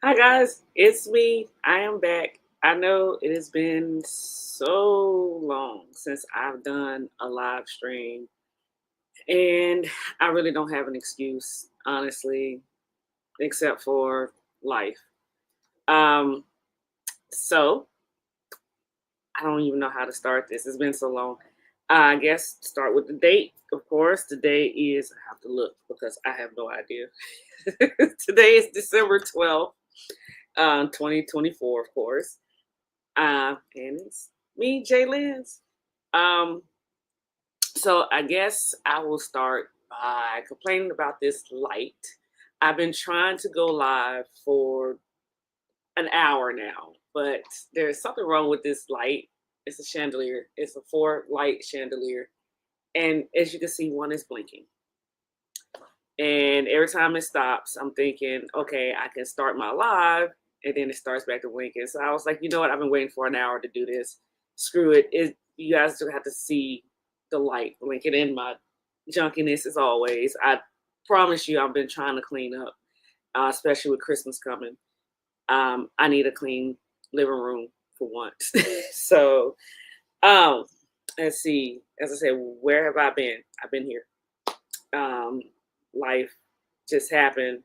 Hi guys, it's me. I am back. I know it has been so long since I've done a live stream, and I really don't have an excuse, honestly, except for life. Um, so I don't even know how to start this. It's been so long. I guess start with the date. Of course, today is. I have to look because I have no idea. Today is December 12th, 2024. Of course. And it's me, Jay Lynn's. Um, so I guess I will start by complaining about this light. I've been trying to go live for an hour now, but there's something wrong with this light. It's a chandelier. It's a four light chandelier. And as you can see, one is blinking. And every time it stops, I'm thinking, okay, I can start my live, and then it starts back to blinking. So I was like, you know what? I've been waiting for an hour to do this. Screw it. You guys don't have to see the light blinking in my junkiness as always. I promise you, I've been trying to clean up, especially with Christmas coming. I need a clean living room for once. So, um, let's see. As I said, where have I been? I've been here. Um, Life just happened,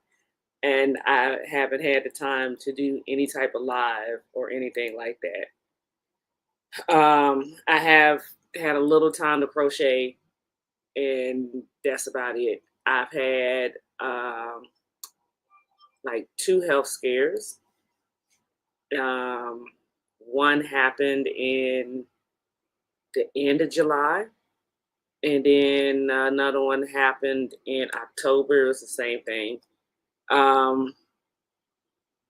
and I haven't had the time to do any type of live or anything like that. I have had a little time to crochet, and that's about it. I've had like two health scares. Um, One happened in the end of July, and then another one happened in October. It was the same thing. Um,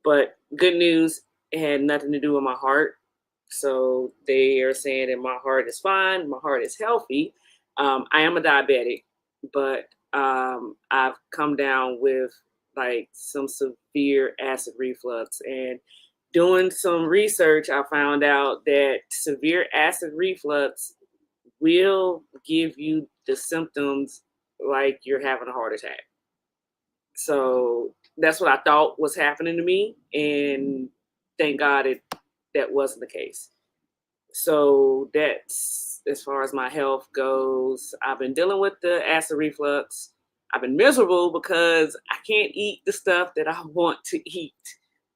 But good news, it had nothing to do with my heart. So they are saying that my heart is fine, my heart is healthy. I am a diabetic, but I've come down with like some severe acid reflux. And doing some research, I found out that severe acid reflux will give you the symptoms like you're having a heart attack. So that's what I thought was happening to me, and thank God that wasn't the case. So that's as far as my health goes. I've been dealing with the acid reflux. I've been miserable because I can't eat the stuff that I want to eat.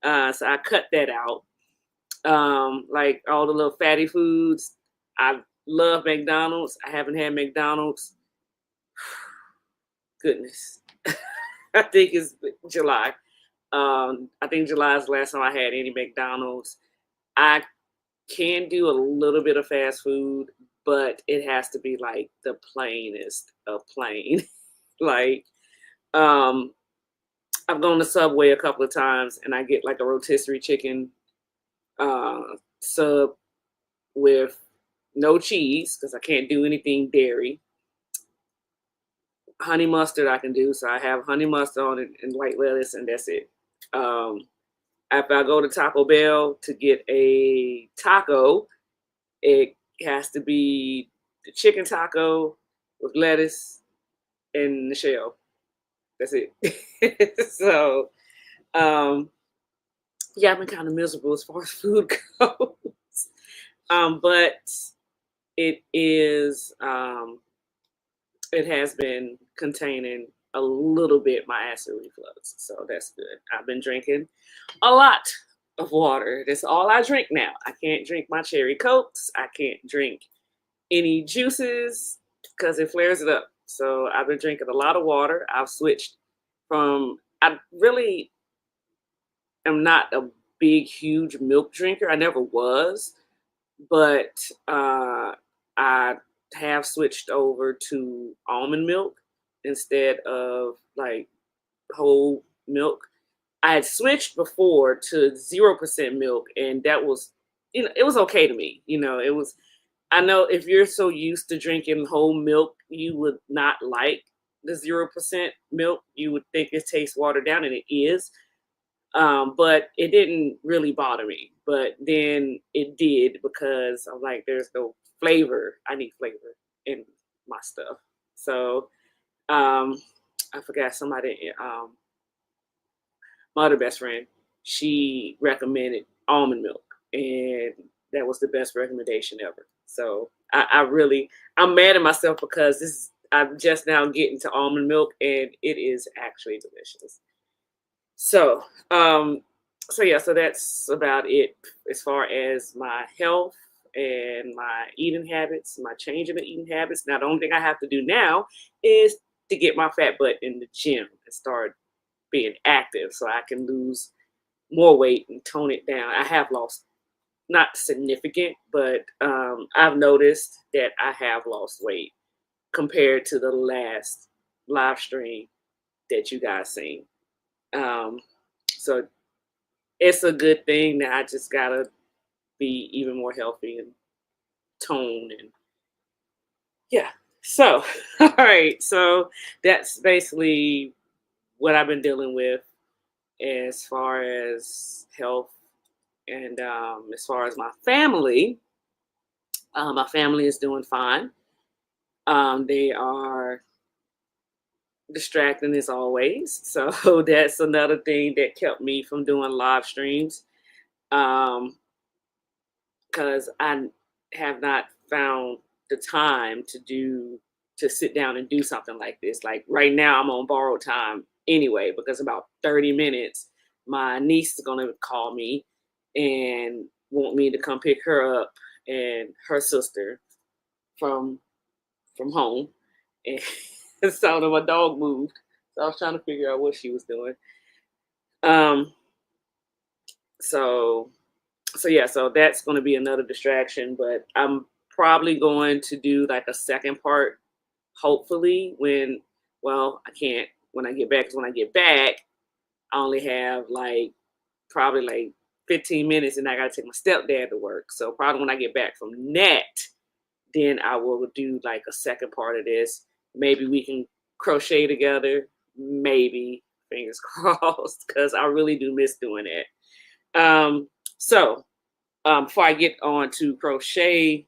So I cut that out. Like all the little fatty foods. I love McDonald's. I haven't had McDonald's. Goodness. I think it's July. I think July is the last time I had any McDonald's. I can do a little bit of fast food, but it has to be like the plainest of plain. like, um, I've gone to Subway a couple of times and I get like a rotisserie chicken uh, sub with no cheese because I can't do anything dairy. Honey mustard I can do, so I have honey mustard on it and white lettuce, and that's it. Um, After I go to Taco Bell to get a taco, it has to be the chicken taco with lettuce and the shell. That's it. So, um, yeah, I've been kind of miserable as far as food goes. But it is, it has been containing a little bit my acid reflux. So that's good. I've been drinking a lot of water. That's all I drink now. I can't drink my cherry cokes. I can't drink any juices because it flares it up. So I've been drinking a lot of water. I've switched from, I really am not a big, huge milk drinker. I never was, but I have switched over to almond milk instead of like whole milk. I had switched before to 0% milk, and that was, it was okay to me. It was. I know if you're so used to drinking whole milk, you would not like the 0% milk. You would think it tastes watered down, and it is. But it didn't really bother me. But then it did because I'm like, there's no flavor. I need flavor in my stuff. So I forgot somebody. My other best friend. she recommended almond milk, and that was the best recommendation ever. So I'm mad at myself because I'm just now getting to almond milk, and it is actually delicious. So, so that's about it as far as my health and my eating habits, my change in the eating habits. Now, the only thing I have to do now is to get my fat butt in the gym and start being active so I can lose more weight and tone it down. I have lost, not significant, but I've noticed that I have lost weight compared to the last live stream that you guys seen. Um, so it's a good thing that I just gotta be even more healthy and toned and yeah. So all right, so that's basically what I've been dealing with as far as health and as far as my family is doing fine. They are distracting as always, so that's another thing that kept me from doing live streams. Um, because I have not found the time to sit down and do something like this. Like right now, I'm on borrowed time anyway because about 30 minutes, my niece is gonna call me and want me to come pick her up and her sister from home. And so my dog moved. So I was trying to figure out what she was doing. Um, so so that's going to be another distraction, but I'm probably going to do like a second part, hopefully, I can't when I get back, because when I get back, I only have like probably like 15 minutes and I got to take my stepdad to work. So probably when I get back from that, then I will do like a second part of this. Maybe we can crochet together. Maybe, fingers crossed, because I really do miss doing that. So before I get on to crochet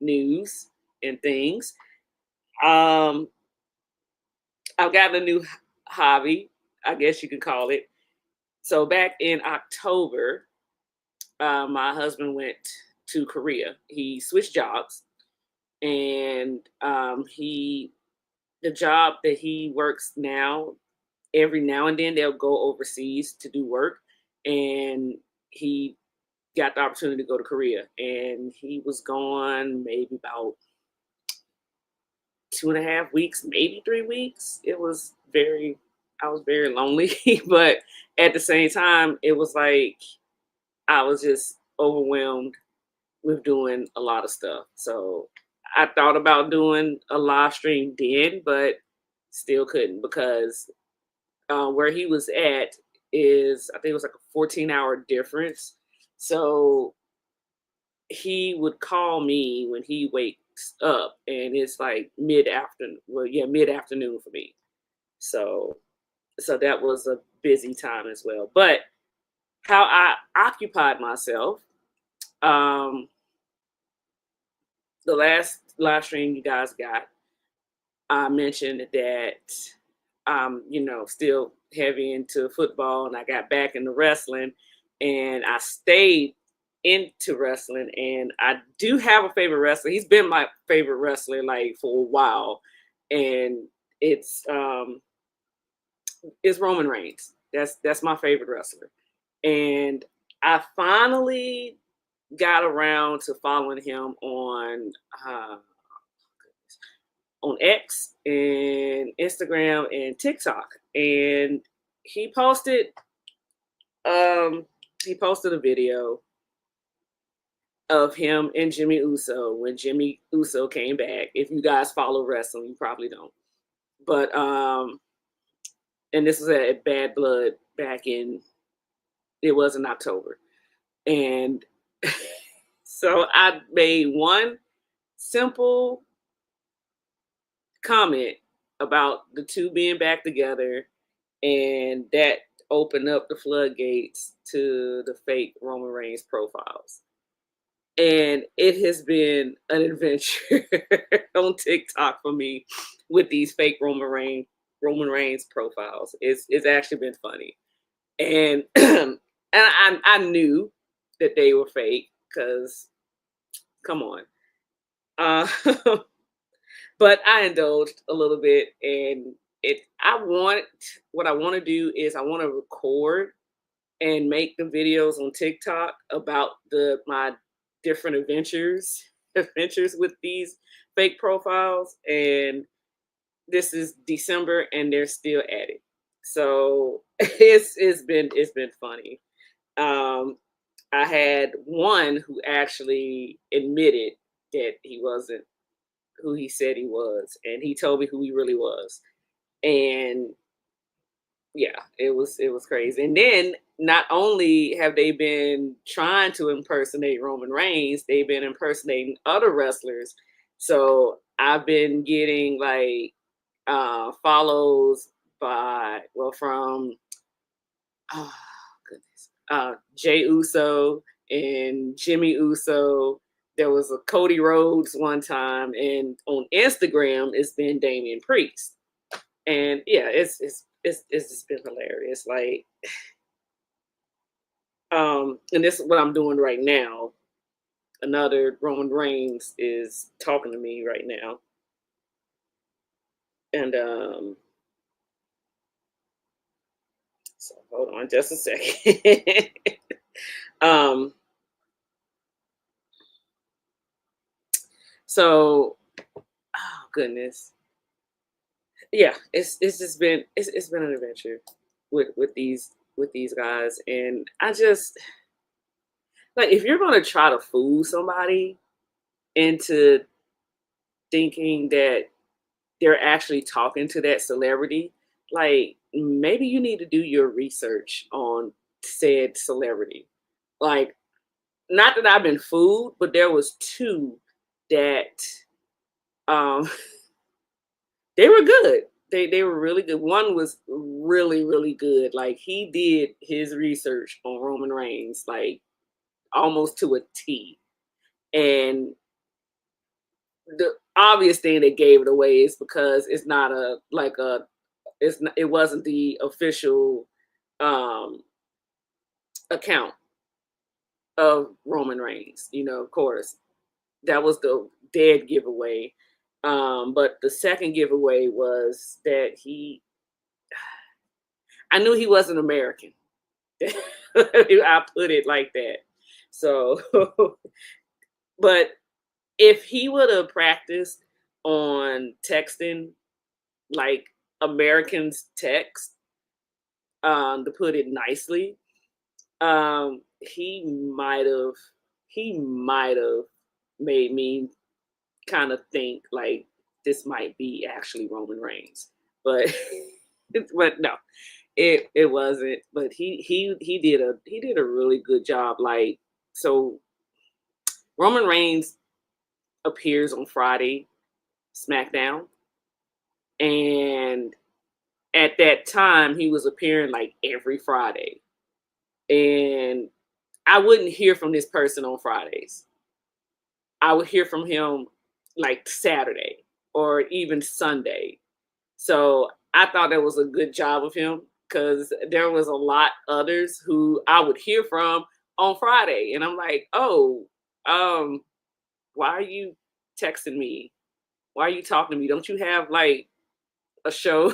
news and things, um, I've got a new hobby, I guess you could call it. So back in October, my husband went to Korea. He switched jobs, and the job that he works now, every now and then they'll go overseas to do work, and he got the opportunity to go to Korea, and he was gone maybe about 2.5 weeks, maybe 3 weeks. I was very lonely, but at the same time, it was like I was just overwhelmed with doing a lot of stuff. So I thought about doing a live stream then, but still couldn't because where he was at I think it was like a 14-hour difference. So he would call me when he wakes up, and it's like mid afternoon. Well, yeah, mid afternoon for me. So that was a busy time as well. But how I occupied myself, um, the last live stream you guys got, I mentioned that still heavy into football, and I got back into wrestling, and I stayed into wrestling, and I do have a favorite wrestler. He's been my favorite wrestler like for a while, and it's Roman Reigns. That's my favorite wrestler, and I finally got around to following him on X and Instagram and TikTok, and he posted um he posted a video of him and Jimmy Uso when Jimmy Uso came back. If you guys follow wrestling, you probably don't. But and this was at Bad Blood back it was in October. And so I made one simple comment about the two being back together, and that opened up the floodgates to the fake Roman Reigns profiles. And it has been an adventure on TikTok for me with these fake Roman Reigns profiles. It's actually been funny, and I knew that they were fake because come on. Uh, but I indulged a little bit, and it. I want what I want to do is I want to record and make the videos on TikTok about my different adventures with these fake profiles. And this is December, and they're still at it. So it's been funny. Um, I had one who actually admitted that he wasn't who he said he was, and he told me who he really was. And yeah, it was crazy. And then not only have they been trying to impersonate Roman Reigns, they've been impersonating other wrestlers. So I've been getting like follows from oh goodness, Jay Uso and Jimmy Uso. There was a Cody Rhodes one time, and on Instagram it's been Damian Priest. And yeah, it's just been hilarious. Like, and this is what I'm doing right now. Another Roman Reigns is talking to me right now, and so hold on just a second. um, so oh goodness, yeah, it's just been it's been an adventure with these guys, and I just like if you're gonna try to fool somebody into thinking that they're actually talking to that celebrity, like maybe you need to do your research on said celebrity. Like, not that I've been fooled, but there was two that um they were good. They were really good. One was really, really good. Like he did his research on Roman Reigns, like almost to a T. And the obvious thing that gave it away is because it's not a like a it's not, it wasn't the official um account of Roman Reigns. Of course, that was the dead giveaway. But the second giveaway was that I knew he wasn't American. I put it like that. So, but if he would have practiced on texting like Americans text, to put it nicely, he might have made me kind of think like this might be actually Roman Reigns, but but no, it wasn't. But he did a really good job. Like, so Roman Reigns appears on Friday SmackDown, and at that time he was appearing like every Friday, and I wouldn't hear from this person on Fridays. I would hear from him like Saturday or even Sunday. So I thought that was a good job of him because there was a lot others who I would hear from on Friday. And I'm like, oh, um, why are you texting me? Why are you talking to me? Don't you have like a show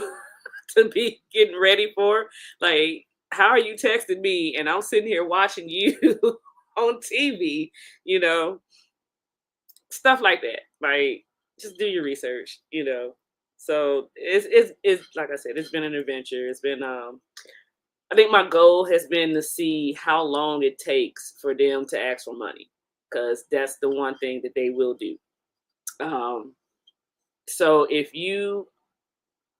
to be getting ready for? Like, how are you texting me? And I'm sitting here watching you on TV, you know? Stuff like that. Like, just do your research. So it's like I said, it's been an adventure. It's been I think my goal has been to see how long it takes for them to ask for money, because that's the one thing that they will do. Um, so if you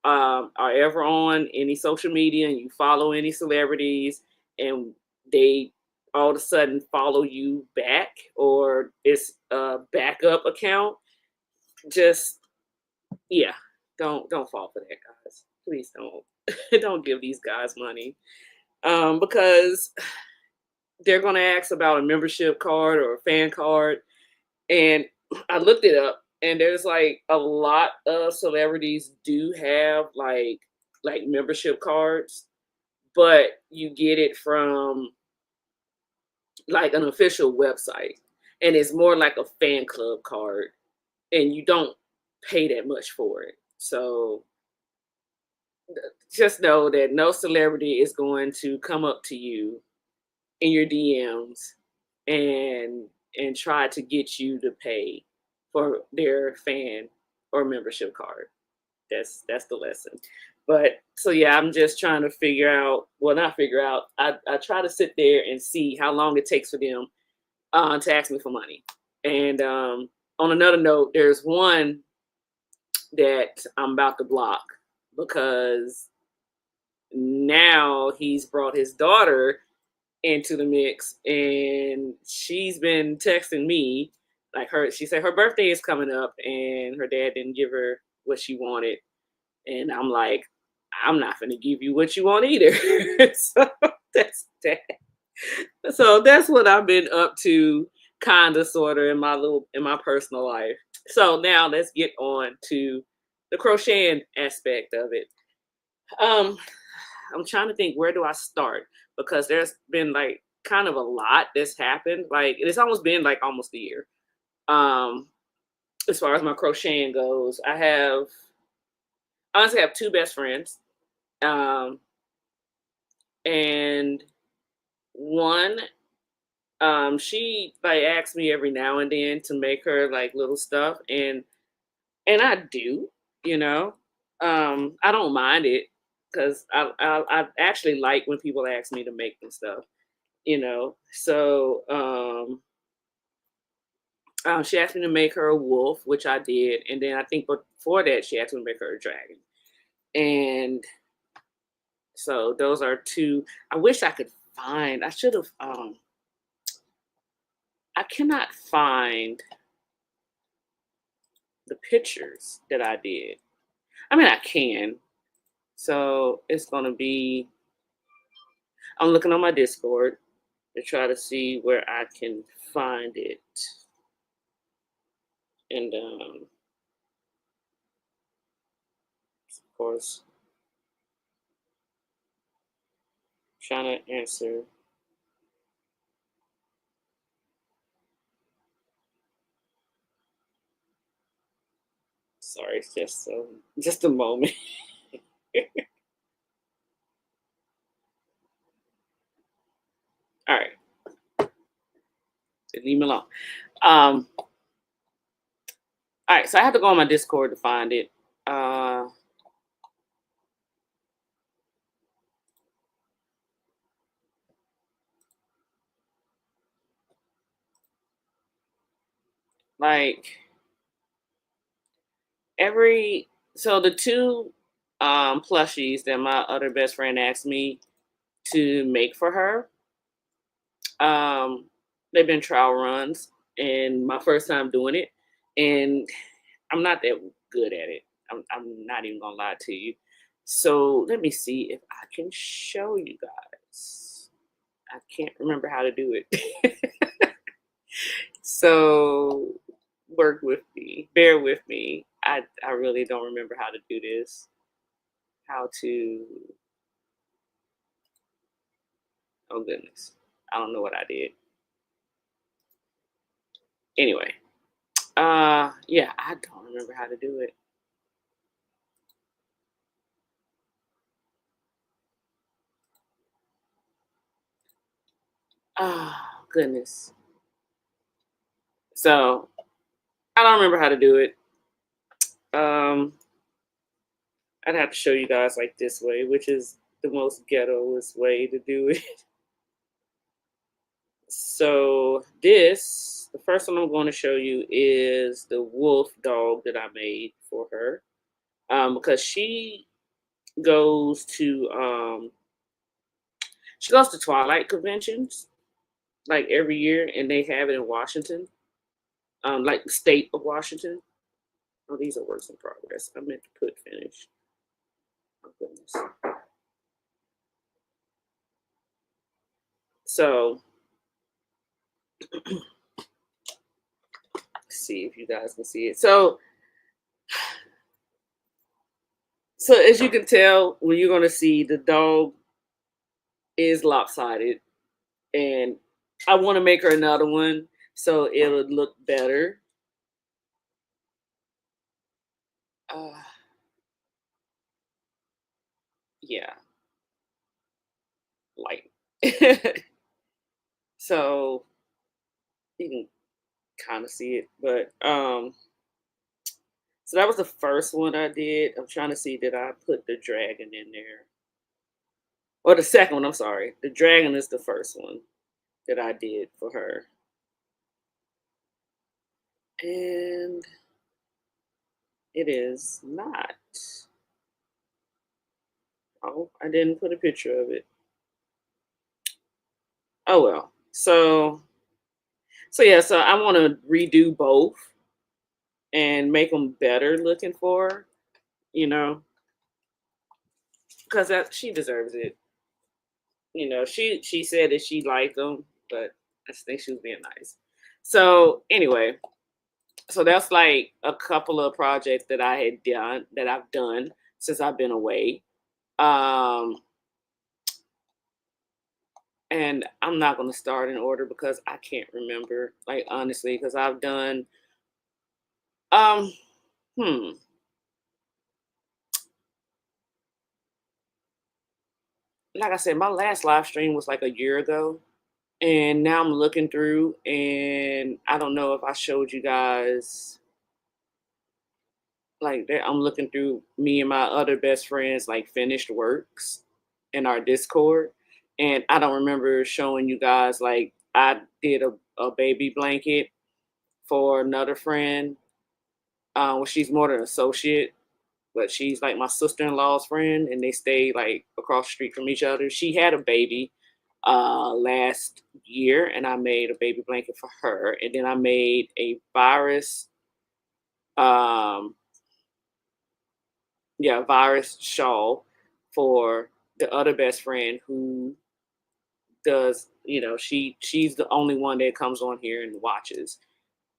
are ever on any social media and you follow any celebrities and they all of a sudden follow you back, or it's a backup account, just yeah, don't fall for that, guys. Please don't. Don't give these guys money, because they're going to ask about a membership card or a fan card. And I looked it up, and there's like a lot of celebrities do have like membership cards, but you get it from like an official website, and it's more like a fan club card, and you don't pay that much for it. So just know that no celebrity is going to come up to you in your DMs and try to get you to pay for their fan or membership card. That's the lesson. But so yeah, I'm just trying to figure out. Well, not figure out. I try to sit there and see how long it takes for them to ask me for money. And on another note, there's one that I'm about to block because now he's brought his daughter into the mix, and she's been texting me like her. She said her birthday is coming up, and her dad didn't give her what she wanted, and I'm like, I'm not gonna give you what you want either. So that's that. So that's what I've been up to, kind of, sort of, in my personal life. So now let's get on to the crocheting aspect of it. Um, I'm trying to think, where do I start, because there's been like kind of a lot that's happened. Like it's almost been like almost a year. Um, as far as my crocheting goes, I honestly have two best friends. Um, and one, she like asks me every now and then to make her like little stuff, and I do, you know. I don't mind it because I actually like when people ask me to make them stuff, you know. So she asked me to make her a wolf, which I did, and then I think before that she asked me to make her a dragon, and so those are two. I wish I could find. I should have. I cannot find the pictures that I did. I mean, I can. So it's gonna be. I'm looking on my Discord to try to see where I can find it, and of course, trying to answer. Sorry, it's just a moment. All right, leave me alone. All right, so I have to go on my Discord to find it. Uh, like every so the two plushies that my other best friend asked me to make for her, um, they've been trial runs, and my first time doing it, and I'm not that good at it. I'm not even gonna lie to you. So let me see if I can show you guys. I can't remember how to do it. So work with me. Bear with me. I really don't remember how to do this. How to Oh goodness. I don't know what I did. Anyway. Yeah, I don't remember how to do it. Oh goodness. So I don't remember how to do it. Um I'd have to show you guys like this way, which is the most ghettoest way to do it. So the first one I'm going to show you is the wolf dog that I made for her. Because goes to she goes to Twilight conventions like every year, and they have it in Washington, like the state of Washington. Oh, these are works in progress. I meant to put finish. Oh goodness. So see if you guys can see it. So as you can tell, when you're gonna see, the dog is lopsided, and I want to make her another one so it would look better. Uh, yeah, light. So you can kind of see it, but so that was the first one I did. I'm trying to see did I put the dragon in there or the second one. I'm sorry, the dragon is the first one that I did for her, and it is not. Oh, I didn't put a picture of it. Oh well. So yeah, so I want to redo both and make them better looking for her, you know, because that she deserves it. She said that she liked them, but I just think she was being nice. So anyway, so that's like a couple of projects that I've done since I've been away. Um, and I'm not gonna start in order because I can't remember, like honestly, because I've done um hmm. Like I said, my last live stream was like a year ago. And now I'm looking through, and I don't know if I showed you guys like that. I'm looking through me and my other best friends like finished works in our Discord, and I don't remember showing you guys like I did a baby blanket for another friend. Well, she's more than an associate, but she's like my sister-in-law's friend, and they stay like across the street from each other. She had a baby last year, and I made a baby blanket for her, and then I made a virus um virus shawl for the other best friend who does, she's the only one that comes on here and watches.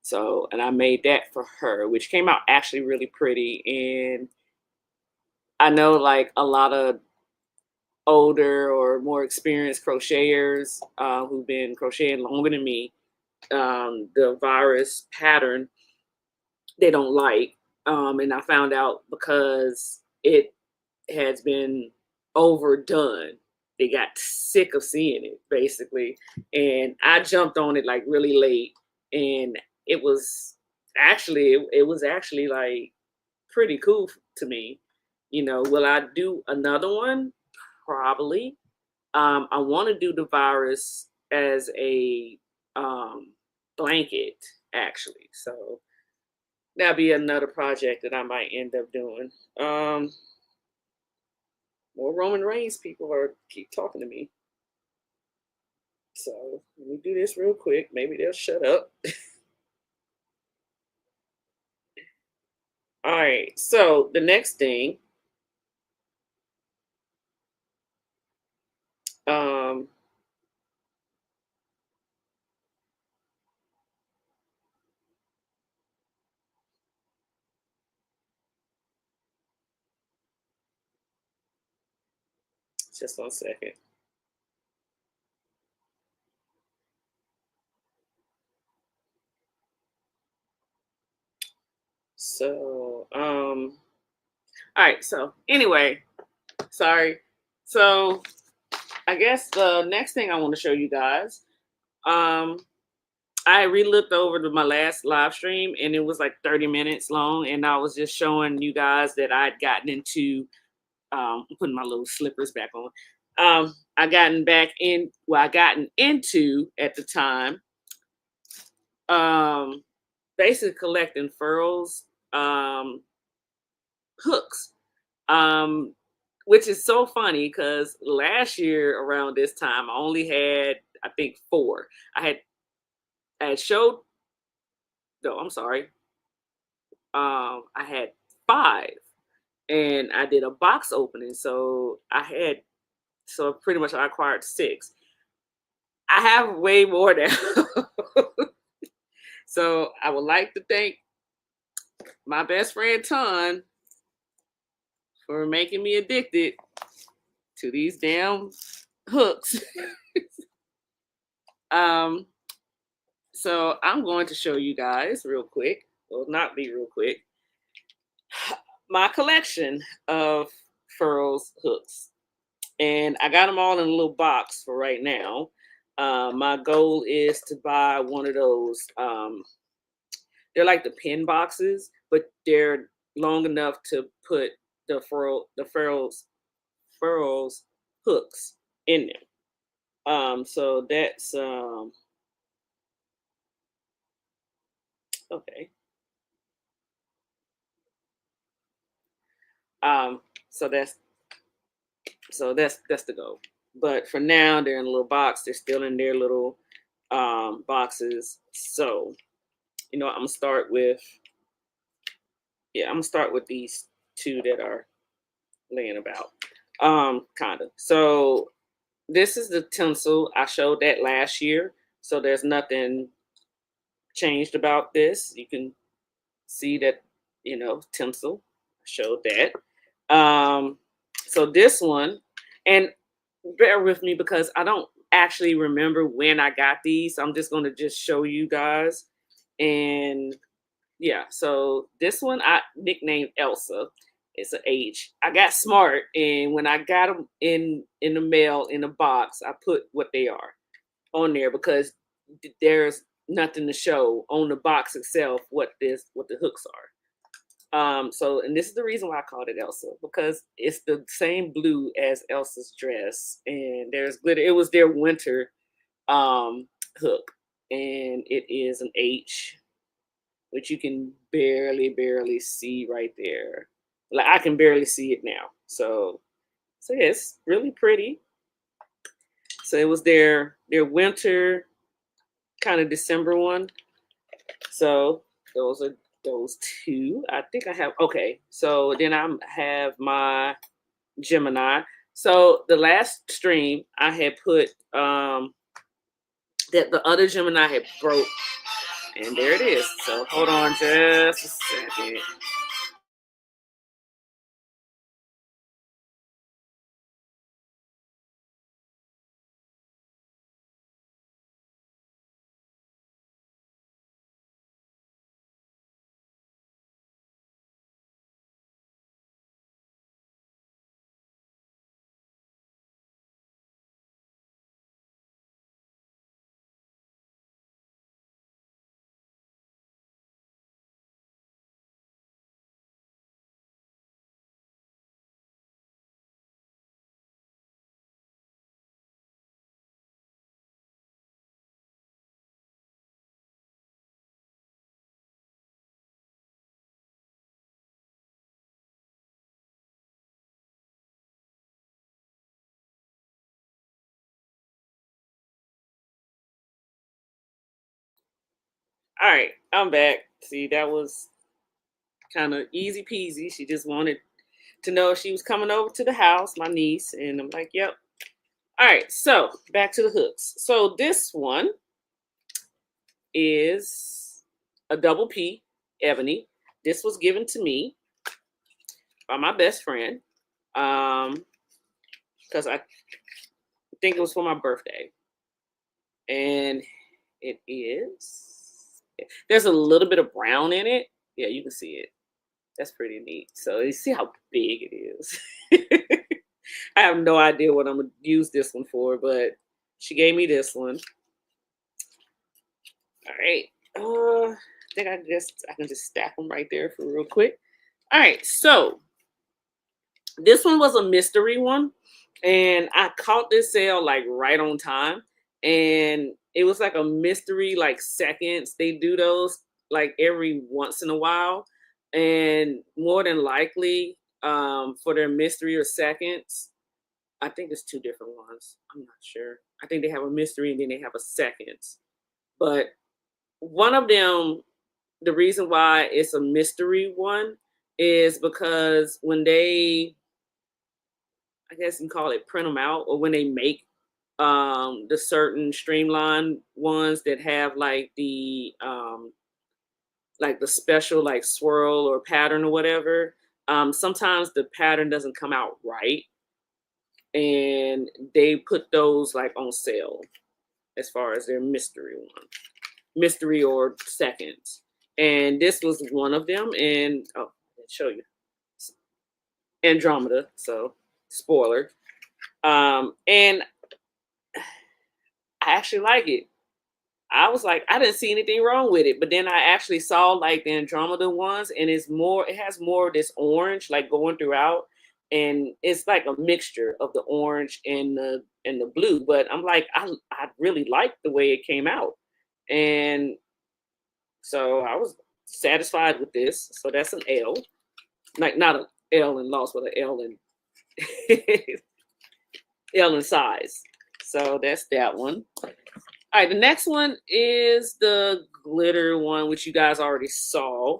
So, and I made that for her, which came out actually really pretty. And I know like a lot of older or more experienced crocheters who've been crocheting longer than me, the virus pattern they don't like. And I found out because it has been overdone. They got sick of seeing it basically. And I jumped on it like really late. And it was it was actually like pretty cool to me. Will I do another one? Probably. I want to do the virus as a blanket, actually. So that'll be another project that I might end up doing. More Roman Reigns people are keep talking to me. So let me do this real quick. Maybe they'll shut up. All right. So the next thing, um, just 1 second. So, all right. So anyway, sorry. So I guess the next thing I want to show you guys, um, I re-looked over to my last live stream and it was like 30 minutes long, and I was just showing you guys that I'd gotten into putting my little slippers back on. I gotten into at the time, um, basically collecting furls, um, hooks, um, which is so funny because last year around this time I only had I think four. I had showed no, I'm sorry. I had five, and I did a box opening, so pretty much I acquired six. I have way more now. So I would like to thank my best friend Ton for making me addicted to these damn hooks. Um, so I'm going to show you guys real quick. Well, not be real quick. My collection of furls hooks, and I got them all in a little box for right now. My goal is to buy one of those. They're like the pin boxes, but they're long enough to put the furls hooks in them. So that's okay. Um, so that's the goal. But for now, they're in a little box. They're still in their little boxes. So I'm gonna start with these two that are laying about. Kind of. So this is the tinsel. I showed that last year. So there's nothing changed about this. You can see that, tinsel. I showed that. So this one, and bear with me because I don't actually remember when I got these. So I'm just going to just show you guys. And yeah, so this one I nicknamed Elsa. It's an H. I got smart, and when I got them in the mail in a box, I put what they are on there because there's nothing to show on the box itself what the hooks are. So and this is the reason why I called it Elsa, because it's the same blue as Elsa's dress, and there's glitter. It was their winter hook, and it is an H, which you can barely see right there. Like I can barely see it now. So yeah, it's really pretty. So it was their winter kind of December one. So those are those two. I think I have okay. So then I have my Gemini. So the last stream I had put that the other Gemini had broke, and there it is. So hold on just a second. All right, I'm back. See, that was kind of easy peasy. She just wanted to know if she was coming over to the house, my niece, and I'm like, yep. All right, so back to the hooks. So this one is a double P ebony. This was given to me by my best friend because I think it was for my birthday, and it is. There's a little bit of brown in it. Yeah, you can see it. That's pretty neat. So you see how big it is. I have no idea what I'm gonna use this one for, but she gave me this one. All right. I think I can just stack them right there for real quick. All right. So this one was a mystery one, and I caught this sale like right on time, and it was like a mystery like seconds. They do those like every once in a while, and more than likely, for their mystery or seconds, I think it's two different ones. I'm not sure. I think they have a mystery and then they have a seconds. But one of them, the reason why it's a mystery one is because when they, I guess you can call it print them out, or when they make the certain streamline ones that have like the special like swirl or pattern or whatever, sometimes the pattern doesn't come out right, and they put those like on sale. as far as their mystery or seconds. And this was one of them. And I'll show you Andromeda. So spoiler. And I actually like it. I was like, I didn't see anything wrong with it, but then I actually saw like the Andromeda ones, and it has more of this orange like going throughout, and it's like a mixture of the orange and the blue. But I'm like, I really liked the way it came out, and so I was satisfied with this. So that's an L, like not an L in loss, but an L in L in size. So that's that one. All right, the next one is the glitter one, which you guys already saw.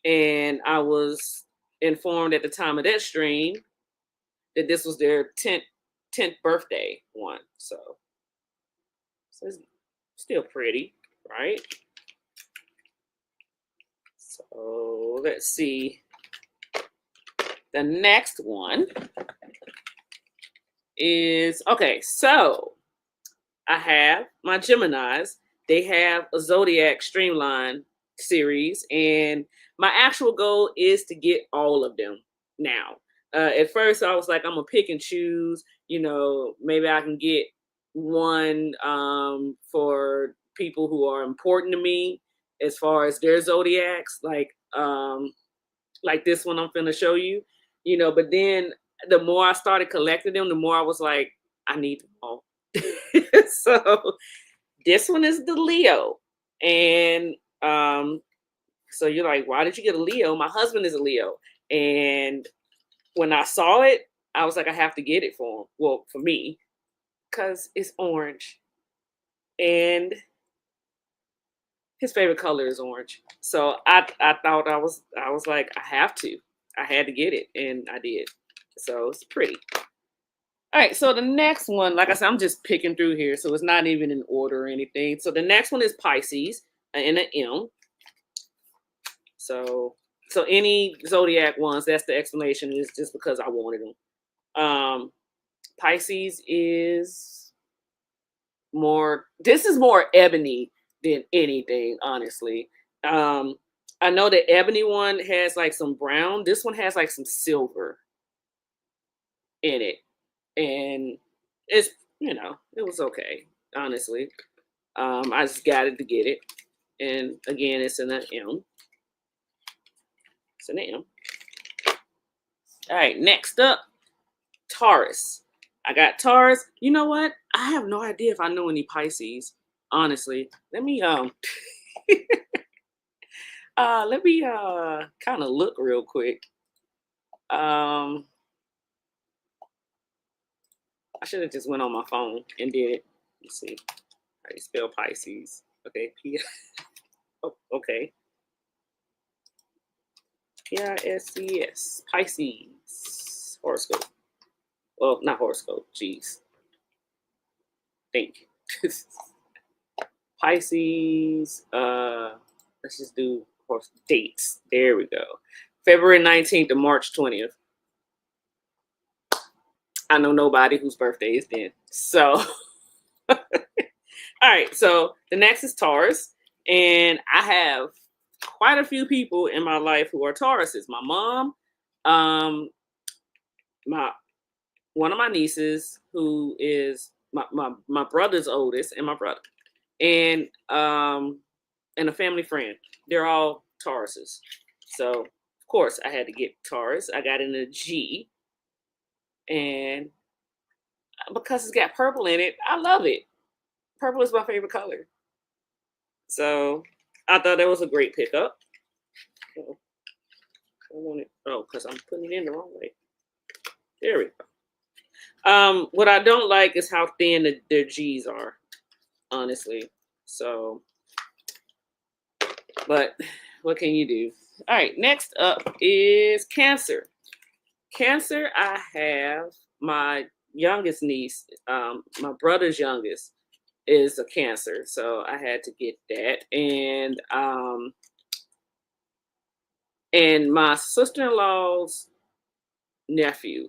And I was informed at the time of that stream that this was their 10th birthday one. So it's still pretty, right? So let's see. The next one is, okay, so I have my Geminis. They have a Zodiac Streamline series, and my actual goal is to get all of them now. At first, I was like, I'm gonna pick and choose. Maybe I can get one for people who are important to me as far as their zodiacs, like this one I'm finna show you. But then the more I started collecting them, the more I was like, I need them all. So this one is the Leo. And so you're like, why did you get a Leo? My husband is a Leo. And when I saw it, I was like, I have to get it for him. Well, for me, because it's orange. And his favorite color is orange. So I thought I was like, I have to. I had to get it, and I did. So it's pretty. All right, so the next one, like I said, I'm just picking through here, so it's not even in order or anything. So the next one is Pisces, and an M. So any zodiac ones, that's the explanation, is just because I wanted them. Pisces is this is more ebony than anything, honestly. I know the ebony one has like some brown. This one has like some silver in it. And it's, it was okay, honestly. I just got it to get it. And again, it's an M. It's an M. All right, next up, Taurus. I got Taurus. You know what? I have no idea if I know any Pisces, honestly. Let me kind of look real quick. I should have just went on my phone and did it. Let's see how you spell Pisces. Okay. Oh, okay. Pisces. Pisces. Horoscope. Well, not horoscope. Jeez. Think. Pisces. Let's just do dates. There we go. February 19th to March 20th. I know nobody whose birthday is then. So, all right. So the next is Taurus. And I have quite a few people in my life who are Tauruses. My mom, one of my nieces, who is my brother's oldest, and my brother. And a family friend. They're all Tauruses. So of course I had to get Taurus. I got in a G. And because it's got purple in it, I love it. Purple is my favorite color. So I thought that was a great pickup. Because I'm putting it in the wrong way. There we go. What I don't like is how thin their G's are, honestly. So, but what can you do? All right, next up is Cancer. Cancer, I have my youngest niece, my brother's youngest is a Cancer, so I had to get that. And my sister-in-law's nephew,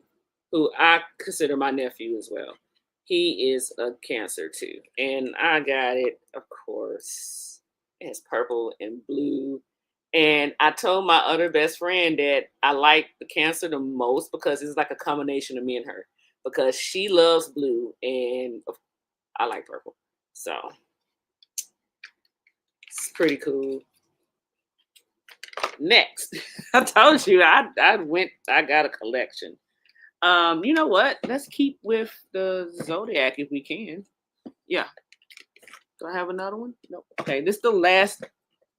who I consider my nephew as well. He is a Cancer too. And I got it, of course. It's purple and blue. And I told my other best friend that I like the Cancer the most because it's like a combination of me and her. Because she loves blue and I like purple. So it's pretty cool. Next, I told you I got a collection. You know what? Let's keep with the zodiac if we can. Yeah. Do I have another one? No. Okay, this is the last.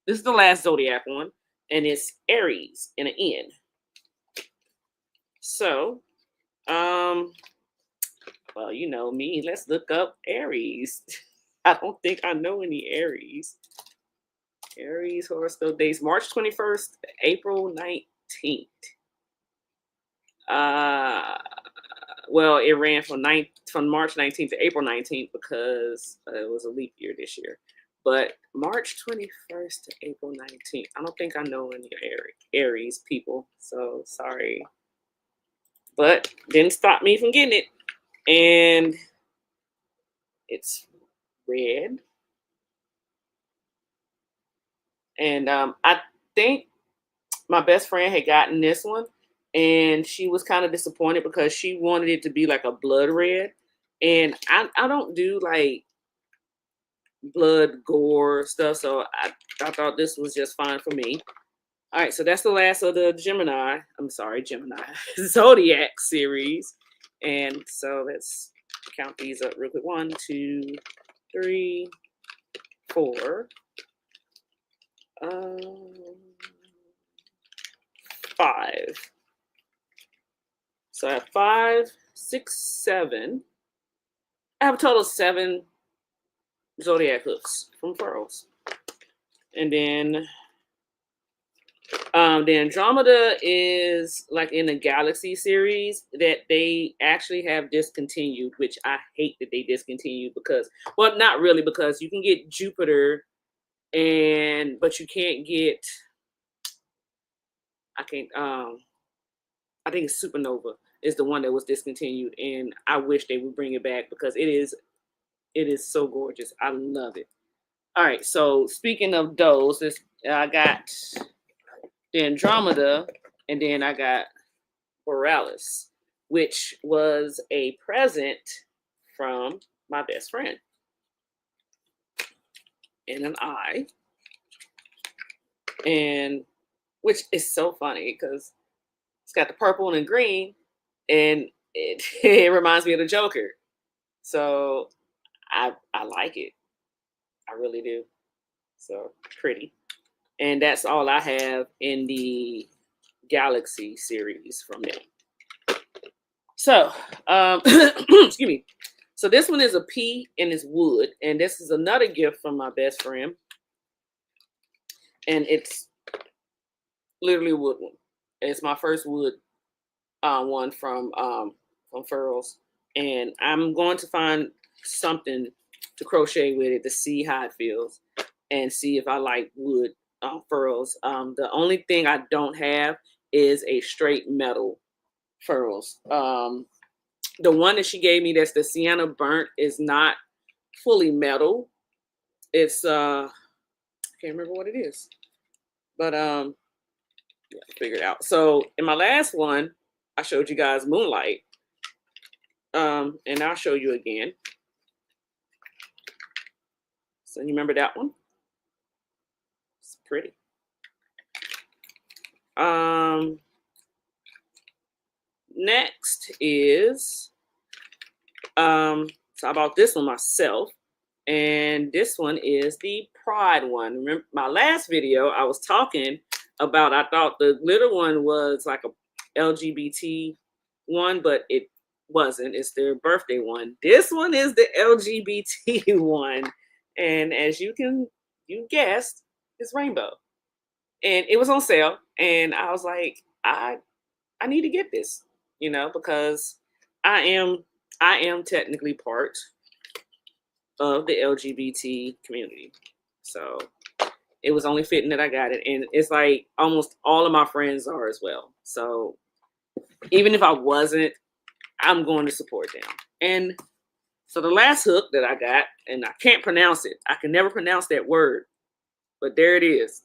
This is the last zodiac one, and it's Aries in an N. So, well, you know me. Let's look up Aries. I don't think I know any Aries. Aries horoscope days March 21st, April 19th. Uh, well, it ran from March 19th to April 19th because it was a leap year this year. But March 21st to April 19th, I don't think I know any Aries people, so sorry. But didn't stop me from getting it. And it's red. And I think my best friend had gotten this one, and she was kind of disappointed because she wanted it to be like a blood red. And I don't do like blood gore stuff, so I thought this was just fine for me. All right, so that's the last of the Gemini zodiac series. And so let's count these up real quick. 1, 2, 3, 4, 5. So I have 5, 6, 7. I have a total of 7 zodiac hooks from Furls. And then the Andromeda is like in the Galaxy series that they actually have discontinued, which I hate that they discontinued because, well, not really, because you can get Jupiter but you can't get, I think it's Supernova is the one that was discontinued, and I wish they would bring it back because it is so gorgeous. I love it. All right, so speaking of those, I got the Andromeda, and then I got Borealis, which was a present from my best friend. And an eye. And which is so funny because it's got the purple and the green, and it reminds me of the Joker. So I like it. I really do. So pretty. And that's all I have in the Galaxy series from them. So, excuse me. So this one is a P and it's wood. And this is another gift from my best friend. And it's literally a wood one. It's my first wood one from Furls. And I'm going to find something to crochet with it to see how it feels and see if I like wood furls. The only thing I don't have is a straight metal furls. The one that she gave me that's the Sienna Burnt is not fully metal. It's I can't remember what it is. But yeah, figure it out. So in my last one, I showed you guys Moonlight. And I'll show you again. So you remember that one? It's pretty. Next is so I bought this one myself, and this one is the Pride one. Remember my last video I was talking about, I thought the glitter one was like a LGBT one, but it wasn't. It's their birthday one. This one is the LGBT one, and as you guessed, it's rainbow. And it was on sale, and I was like, I need to get this, because I am technically part of the LGBT community. So it was only fitting that I got it. And it's like almost all of my friends are as well. So even if I wasn't, I'm going to support them. And So the last hook that I got, and I can't pronounce it. I can never pronounce that word, but there it is.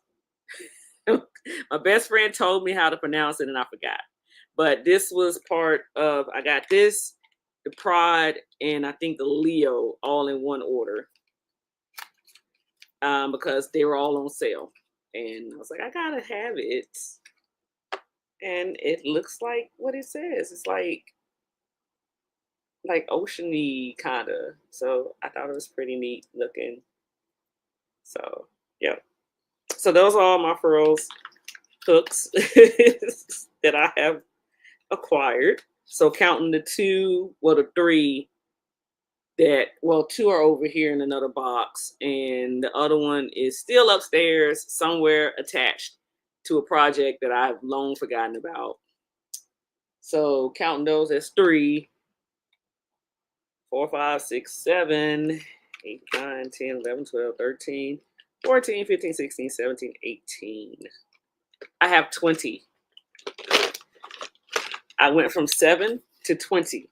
My best friend told me how to pronounce it and I forgot. But this was part of, I got this, the Pride, and I think the Leo all in one order, because they were all on sale. And I was like, I gotta have it. And it looks like what it says. It's like oceany kind of. So I thought it was pretty neat looking. So yeah. So those are all my furrows hooks that I have acquired. So counting the two, well, the three that, well, two are over here in another box, and the other one is still upstairs somewhere attached to a project that I've long forgotten about. So counting those as three, 4, 5, 6, 7, 8, 9, 10, 11, 12, 13, 14, 15, 16, 17, 18. I have 20. I went from 7 to 20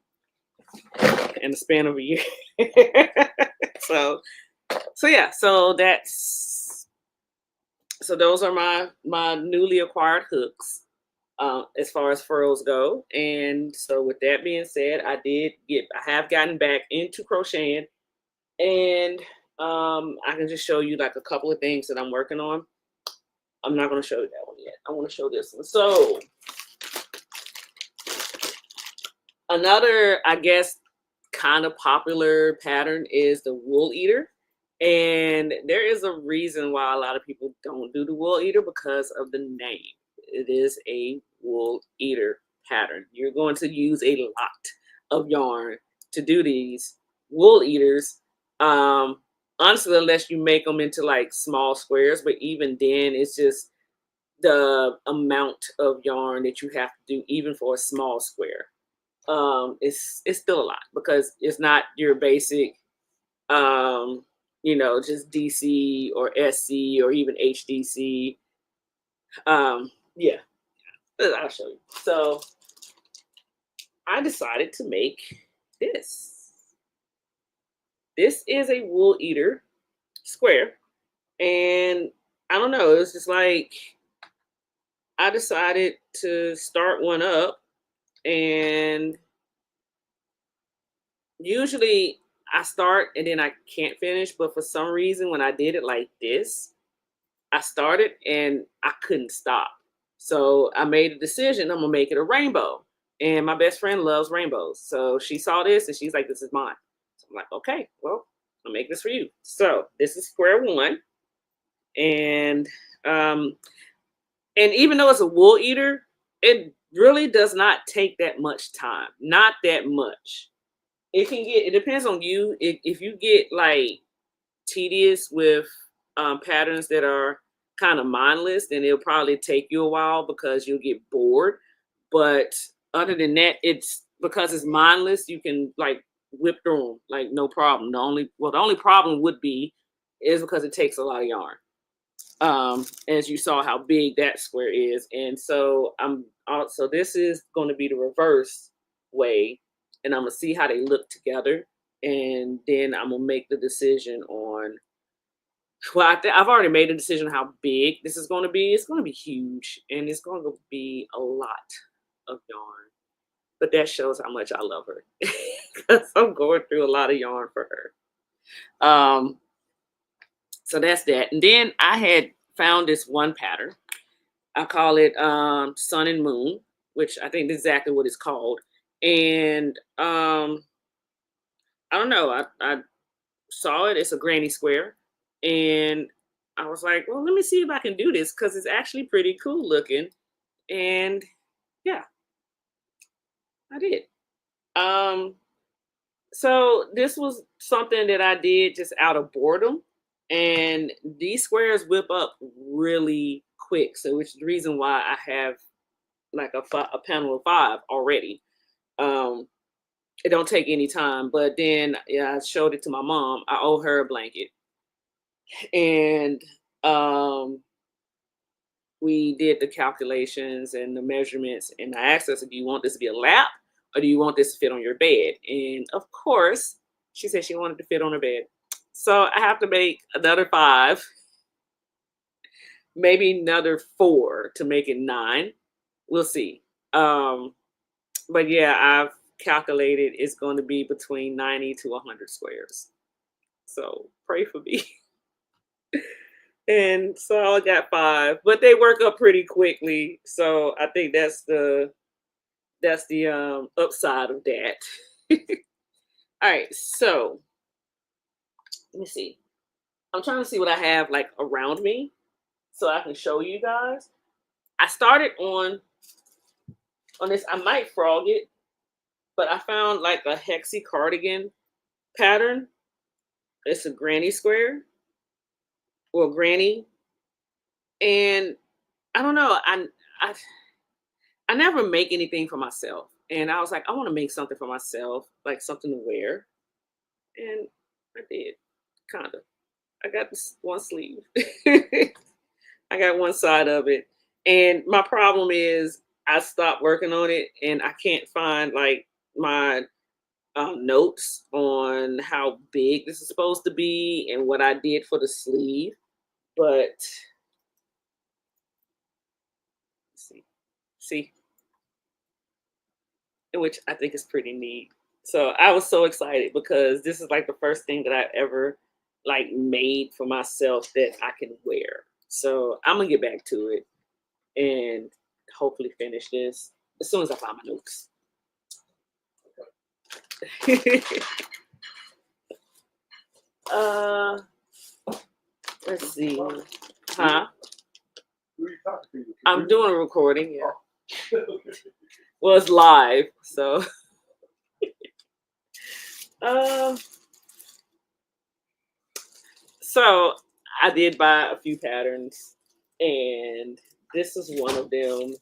in the span of a year. so yeah, so those are my newly acquired hooks, as far as furrows go. And so with that being said, I have gotten back into crocheting, and I can just show you like a couple of things that I'm working on. I'm not going to show you that one yet. I want to show this one. So another, I guess, kind of popular pattern is the wool eater. And there is a reason why a lot of people don't do the wool eater, because of the name. It is a wool eater pattern. You're going to use a lot of yarn to do these wool eaters. Honestly, unless you make them into like small squares, but even then, it's just the amount of yarn that you have to do, even for a small square. It's still a lot, because it's not your basic, just DC or SC or even HDC. Yeah, I'll show you. So I decided to make this. This is a wool eater square, and I don't know, it's just like I decided to start one up. And usually I start and then I can't finish, but for some reason when I did it like this, I started and I couldn't stop. So I made a decision, I'm gonna make it a rainbow. And my best friend loves rainbows. So she saw this and she's like, this is mine. So I'm like, okay, well, I'll make this for you. So this is square one. And even though it's a wool eater, it really does not take that much time. Not that much. It depends on you. If you get like tedious with patterns that are kind of mindless, then it'll probably take you a while because you'll get bored. But other than that, it's because it's mindless, you can like whip through them like no problem. The only problem would be is because it takes a lot of yarn. As you saw how big that square is. And so so this is going to be the reverse way, and I'm gonna see how they look together, and then I'm gonna make the decision on, well, I've already made a decision how big this is going to be. It's going to be huge, and it's going to be a lot of yarn, but that shows how much I love her because I'm going through a lot of yarn for her. So that's that. And then I had found this one pattern. I call it Sun and Moon, which I think is exactly what it's called. And I don't know. I saw it. It's a granny square. And I was like, well, let me see if I can do this because it's actually pretty cool looking. And yeah, I did. Um, so this was something that I did just out of boredom. And these squares whip up really quick. So which is the reason why I have like a panel of 5 already. It don't take any time. But then yeah, I showed it to my mom. I owe her a blanket. And we did the calculations and the measurements. And I asked her, so do you want this to be a lap or do you want this to fit on your bed? And of course, She said she wanted to fit on her bed. So I have to make another 5, maybe another 4 to make it 9. We'll see. Um, but yeah, I've calculated it's going to be between 90 to 100 squares. So pray for me. And so I got 5, but they work up pretty quickly. So I think that's the upside of that. All right, so let me see. I'm trying to see what I have like around me so I can show you guys. I started on this. I might frog it, but I found like a hexy cardigan pattern. It's a granny square or granny, and I don't know. I I never make anything for myself, and I was like, I want to make something for myself, like something to wear, and I did, kind of. I got this one sleeve. I got one side of it. And my problem is I stopped working on it and I can't find like my notes on how big this is supposed to be and what I did for the sleeve. But see, see, which I think is pretty neat. So I was so excited because this is like the first thing that I ever like made for myself that I can wear. So I'm gonna get back to it and hopefully finish this as soon as I find my notes. uh, let's see. Huh? I'm doing a recording. Yeah. Well, it's live, so. Um. So I did buy a few patterns, and this is one of them.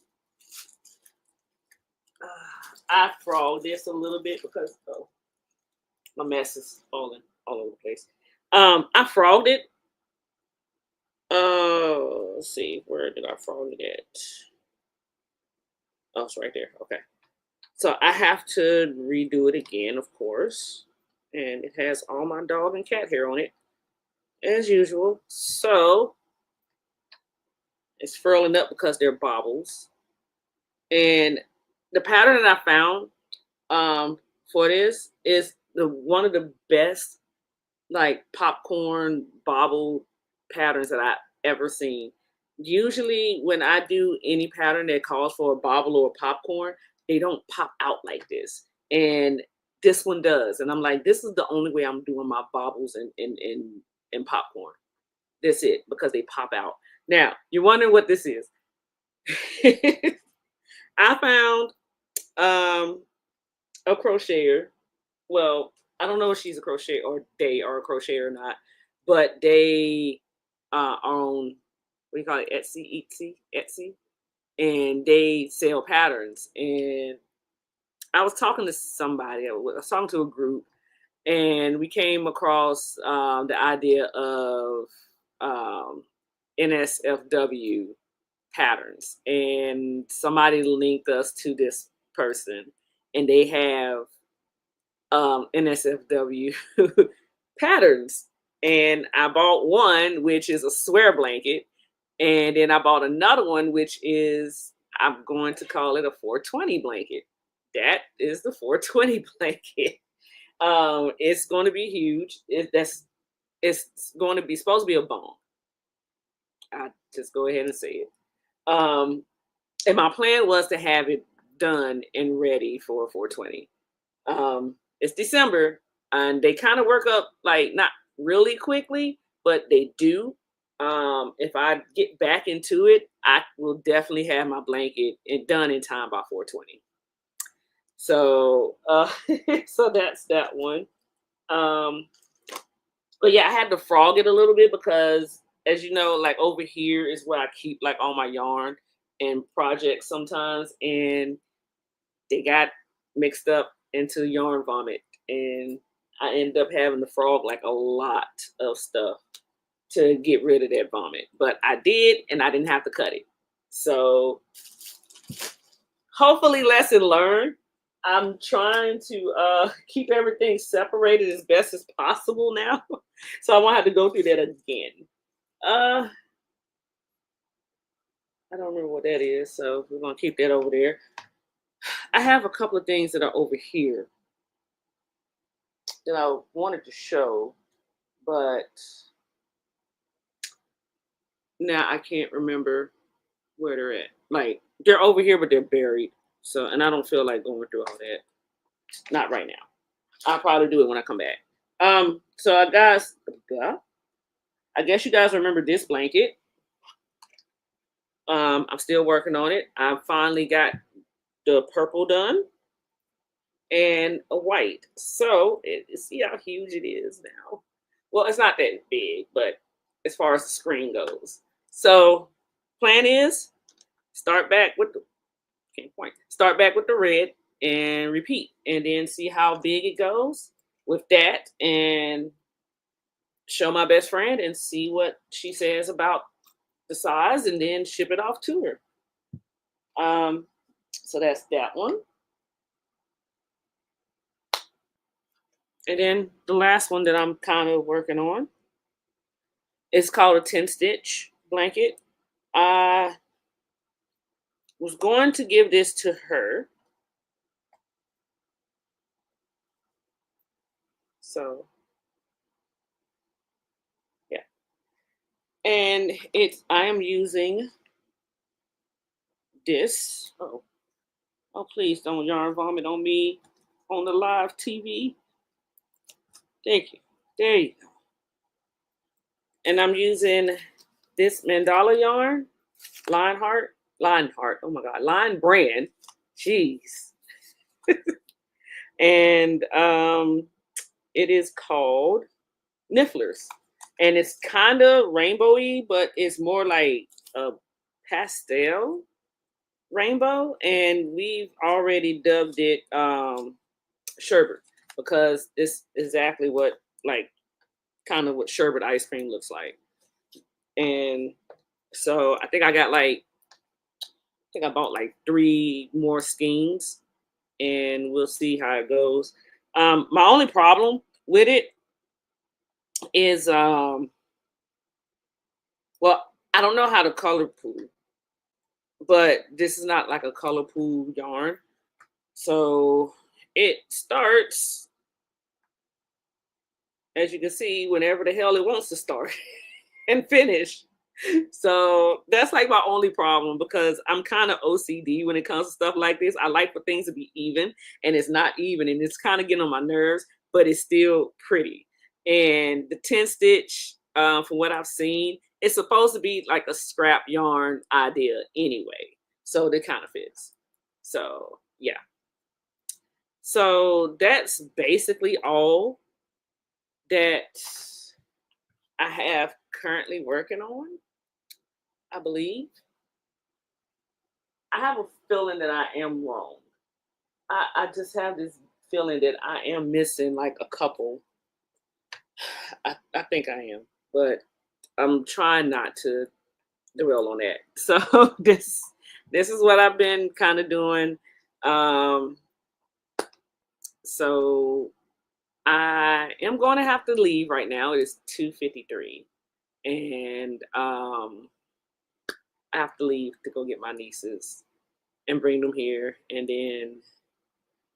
I frogged this a little bit because my mess is falling all over the place. I frogged it. Let's see, where did I frog it at? Oh, it's right there. Okay. So I have to redo it again, of course. And it has all my dog and cat hair on it, as usual. So it's furling up because they're bobbles. And the pattern that I found for this is the one of the best like popcorn bobble patterns that I've ever seen. Usually when I do any pattern that calls for a bobble or a popcorn, they don't pop out like this. And this one does. And I'm like, this is the only way I'm doing my bobbles and popcorn. That's it, because they pop out. Now, you're wondering what this is. I found a crocheter. Well, I don't know if she's a crochet or they are a crocheter or not, but they own, what do you call it, Etsy, and they sell patterns. And I was talking to somebody, I was talking to a group, and we came across the idea of NSFW patterns, and somebody linked us to this person, and they have NSFW patterns. And I bought one, which is a swear blanket. And then I bought another one, which is, I'm going to call it a 420 blanket. That is the 420 blanket. It's going to be huge. It's going to be supposed to be a bomb. I just go ahead and say it. And my plan was to have it done and ready for 420. It's December, and they kind of work up like not really quickly, but they do. If I get back into it, I will definitely have my blanket done in time by 420. So, so that's that one. But yeah, I had to frog it a little bit because, as you know, like over here is where I keep like all my yarn and projects sometimes, and they got mixed up into yarn vomit, and I ended up having to frog like a lot of stuff to get rid of that vomit. But I did, and I didn't have to cut it. So hopefully lesson learned. I'm trying to keep everything separated as best as possible now. So I won't have to go through that again. Uh I don't remember what that is, so we're gonna keep that over there. I have a couple of things that are over here that I wanted to show, but now I can't remember where they're at. Like they're over here, but they're buried. So, and I don't feel like going through all that. Not right now. I'll probably do it when I come back. So I guess you guys remember this blanket. I'm still working on it. I finally got the purple done and a white. So see how huge it is now. Well, it's not that big, but as far as the screen goes. So plan is start back with the can't point. Start back with the red and repeat, and then see how big it goes with that, and show my best friend and see what she says about the size, and then ship it off to her. So that's that one. And then the last one that I'm kind of working on is called a 10 stitch blanket. I was going to give this to her. So yeah. And I am using this. Oh, please don't yarn vomit on me on the live TV. Thank you. There you go. And I'm using this mandala yarn, Line Heart. Oh my God, Line brand. Jeez. And it is called Nifflers, and it's kind of rainbowy, but it's more like a pastel rainbow. And we've already dubbed it sherbet, because it's exactly what, like, kind of what sherbet ice cream looks like. And so I think I bought like 3 more skeins, and we'll see how it goes. My only problem with it is well, I don't know how to color pool, but this is not like a color pool yarn. So it starts, as you can see, whenever the hell it wants to start and finish. So that's like my only problem, because I'm kind of OCD when it comes to stuff like this. I like for things to be even, and it's not even, and it's kind of getting on my nerves, but it's still pretty. And the 10 stitch, from what I've seen, it's supposed to be like a scrap yarn idea anyway. So that kind of fits. So yeah. So that's basically all that I have currently working on, I believe. I have a feeling that I am wrong. I just have this feeling that I am missing like a couple. I think I am, but I'm trying not to dwell on that. So this is what I've been kind of doing. Um, so I am going to have to leave right now. It is 2:53, and I have to leave to go get my nieces and bring them here, and then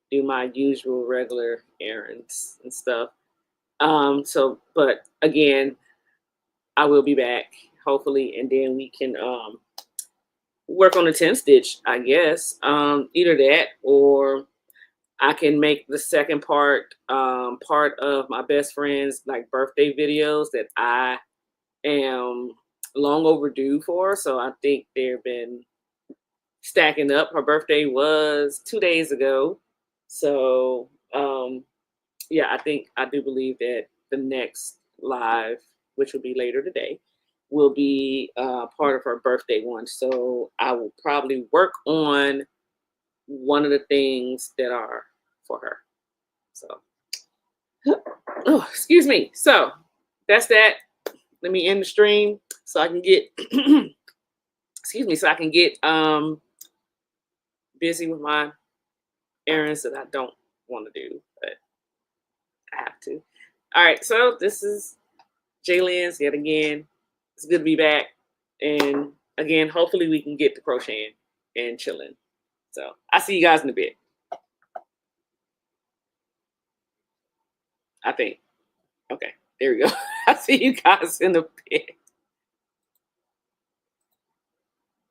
do my usual regular errands and stuff. So, but again, I will be back hopefully, and then we can work on the 10 stitch, I guess. Either that, or I can make the second part of my best friend's like birthday videos that I am long overdue for. So I think they've been stacking up. Her birthday was 2 days ago. So yeah, I do believe that the next live, which will be later today, will be part of her birthday one. So I will probably work on one of the things that are for her. So, oh, excuse me. So that's that. Let me end the stream so I can get, excuse me, so I can get busy with my errands that I don't want to do, but I have to. All right, so this is Jaylen's yet again. It's good to be back. And again, hopefully we can get to crocheting and chilling. So I'll see you guys in a bit. I think. Okay, there we go. I'll see you guys in a bit.